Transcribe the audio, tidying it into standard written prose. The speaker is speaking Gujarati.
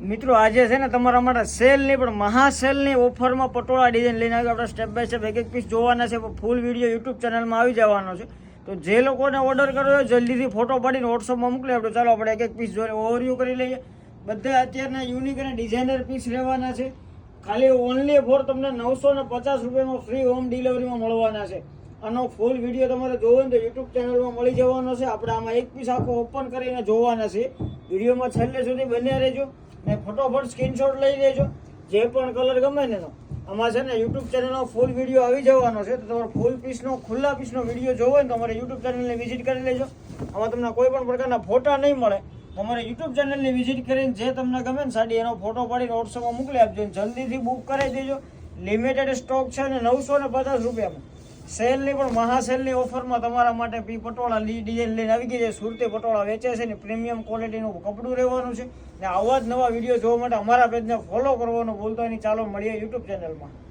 મિત્રો આજે છે ને તમારા માટે સેલની પણ મહાસેલની ઓફરમાં પટોળા ડિઝાઇન લઈને આવ્યો. આપણે સ્ટેપ બાય સ્ટેપ એક એક પીસ જોવાના છે. ફૂલ વિડીયો યુટ્યુબ ચેનલમાં આવી જવાનો છે. તો જે લોકોને ઓર્ડર કરવો હોય જલ્દીથી ફોટો પાડીને વોટ્સઅપમાં મોકલી આપજો. ચાલો આપણે એક એક પીસ જોઈને ઓવરવ્યૂ કરી લઈએ. બધા અત્યારના યુનિક અને ડિઝાઇનર પીસ રહેવાના છે. ખાલી ઓનલી ફોર તમને 950 રૂપિયામાં ફ્રી હોમ ડિલિવરીમાં મળવાના છે. આનો ફૂલ વિડીયો તમારે જોવો ને તો યુટ્યુબ ચેનલમાં મળી જવાનો છે. આપણે આમાં એક પીસ આખો ઓપન કરીને જોવાના છે. વિડીયોમાં છેલ્લે સુધી બન્યા રહેજો ને ફટોફટ સ્ક્રીનશોટ લઈ લેજો. જે પણ કલર ગમે ને આમાં છે ને યુટ્યુબ ચેનલનો ફૂલ વિડીયો આવી જવાનો છે. તો તમારે ફૂલ પીસનો ખુલ્લા પીસનો વિડીયો જોવો ને તમારે યુટ્યુબ ચેનલને વિઝિટ કરી લેજો. આમાં તમને કોઈ પણ પ્રકારના ફોટા નહીં મળે. તમારે યુટ્યુબ ચેનલની વિઝિટ કરીને જે તમને ગમે ને સાડી એનો ફોટો પાડીને વોટ્સઅપમાં મોકલી આપજો. જલ્દીથી બુક કરાવી દેજો. લિમિટેડ સ્ટોક છે અને 950 રૂપિયામાં સેલની પણ મહાસેલની ઓફરમાં તમારા માટે પટોળા ડિઝાઇન લઈને આવી ગઈ છે. સુરતી પટોળા વેચે છે ને પ્રીમિયમ ક્વોલિટીનું કપડું રહેવાનું છે. ને આવા જ નવા વિડીયો જોવા માટે અમારા પેજને ફોલો કરવાનું ભૂલતા નહીં. ચાલો મળીએ યુટ્યુબ ચેનલમાં.